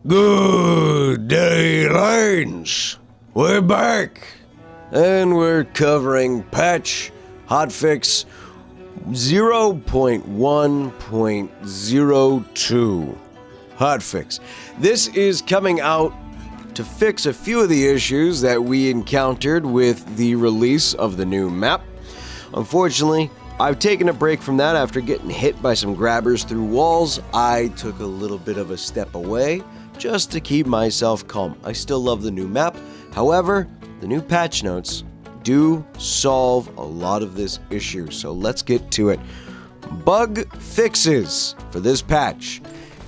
Good day, Lanes. We're back. And we're covering patch hotfix 0.1.02. Hotfix. This is coming out to fix a few of the issues that we encountered with the release of the new map. Unfortunately, I've taken a break from that after getting hit by some grabbers through walls. I took a little bit of a step away just to keep myself calm. I still love the new map. However, the new patch notes do solve a lot of this issue. So let's get to it. Bug fixes for this patch.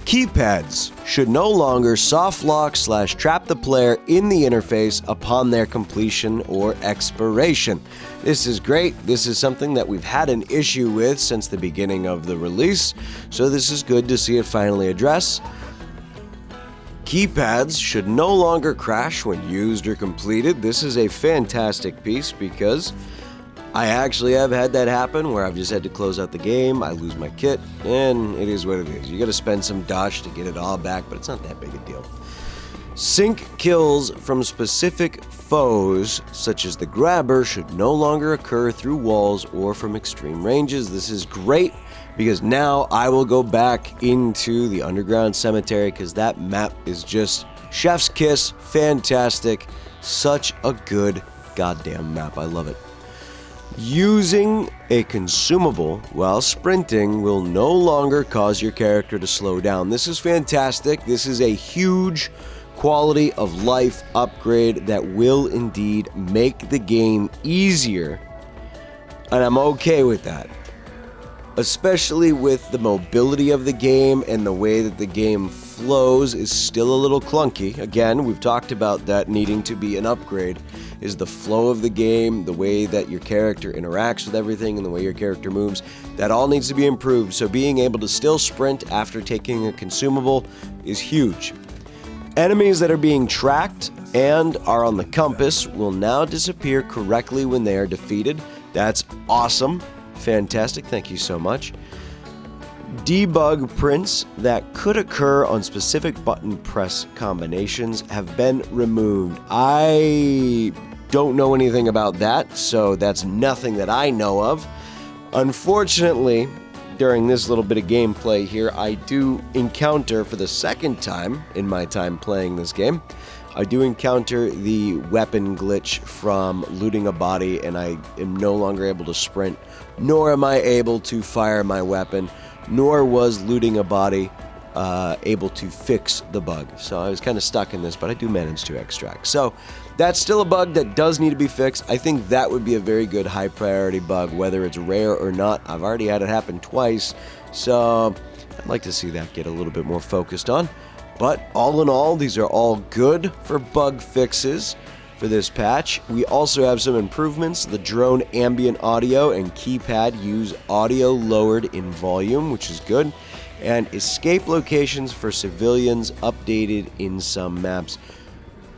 Keypads should no longer soft lock / trap the player in the interface upon their completion or expiration. This is great. This is something that we've had an issue with since the beginning of the release, so this is good to see it finally addressed. Keypads should no longer crash when used or completed. This is a fantastic piece because I actually have had that happen where I've just had to close out the game, I lose my kit, and it is what it is. You gotta spend some dosh to get it all back, but it's not that big a deal. Sync kills from specific foes, such as the grabber, should no longer occur through walls or from extreme ranges. This is great because now I will go back into the underground cemetery because that map is just chef's kiss, fantastic, such a good goddamn map. I love it. Using a consumable while sprinting will no longer cause your character to slow down. This is fantastic. This is a huge quality of life upgrade that will indeed make the game easier, and I'm okay with that. Especially with the mobility of the game and the way that the game flows is still a little clunky. Again, we've talked about that needing to be an upgrade, is the flow of the game, the way that your character interacts with everything, and the way your character moves. That all needs to be improved, so being able to still sprint after taking a consumable is huge. Enemies that are being tracked and are on the compass will now disappear correctly when they are defeated. That's awesome. Fantastic, thank you so much. Debug prints that could occur on specific button press combinations have been removed. I don't know anything about that, so that's nothing that I know of. Unfortunately, during this little bit of gameplay here, I do encounter, for the second time in my time playing this game, I do encounter the weapon glitch from looting a body, and I am no longer able to sprint, nor am I able to fire my weapon, nor was looting a body able to fix the bug. So I was kind of stuck in this, but I do manage to extract. So that's still a bug that does need to be fixed. I think that would be a very good high priority bug, whether it's rare or not. I've already had it happen twice, so I'd like to see that get a little bit more focused on. But all in all, these are all good for bug fixes for this patch. We also have some improvements. The drone ambient audio and keypad use audio lowered in volume, which is good. And escape locations for civilians updated in some maps.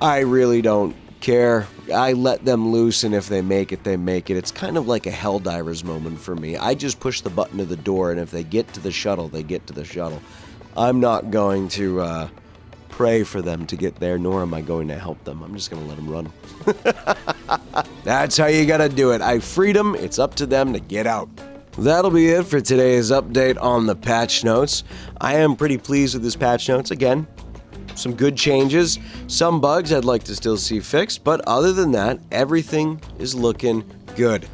I really don't care. I let them loose, and if they make it, they make it. It's kind of like a Helldivers moment for me. I just push the button of the door, and if they get to the shuttle, they get to the shuttle. I'm not going to pray for them to get there, nor am I going to help them. I'm just going to let them run. That's how you gotta do it. I freed them. It's up to them to get out. That'll be it for today's update on the patch notes. I am pretty pleased with this patch notes. Again, some good changes. Some bugs I'd like to still see fixed, but other than that, everything is looking good.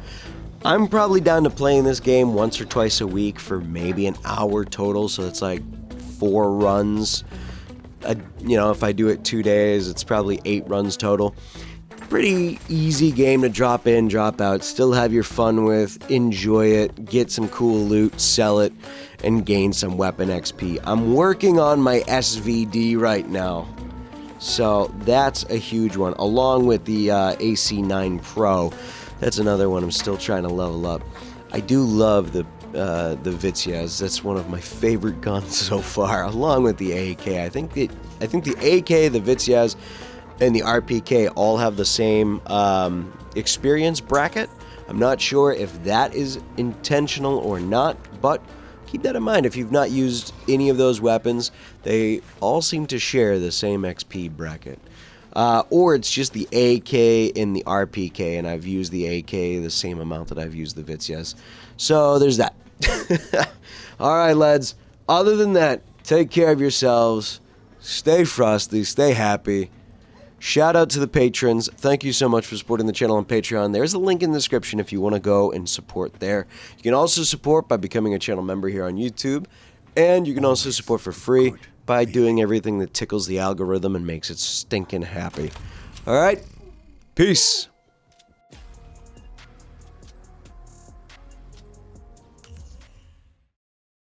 I'm probably down to playing this game once or twice a week for maybe an hour total, so it's like 4 runs. If I do it 2 days, it's probably 8 runs total. Pretty easy game to drop in, drop out, still have your fun with, enjoy it, get some cool loot, sell it, and gain some weapon XP. I'm working on my SVD right now, so that's a huge one, along with the AC9 Pro. That's another one I'm still trying to level up. I do love the Vitsias. That's one of my favorite guns so far, along with the AK. I think the AK, the Vitsias, and the RPK all have the same experience bracket. I'm not sure if that is intentional or not, but keep that in mind. If you've not used any of those weapons, they all seem to share the same XP bracket. Or it's just the AK and the RPK, and I've used the AK the same amount that I've used the Vitzias. So there's that. Alright, lads. Other than that, take care of yourselves. Stay frosty. Stay happy. Shout out to the patrons. Thank you so much for supporting the channel on Patreon. There's a link in the description if you want to go and support there. You can also support by becoming a channel member here on YouTube. And you can also support for free by doing everything that tickles the algorithm and makes it stinking happy. Alright? Peace.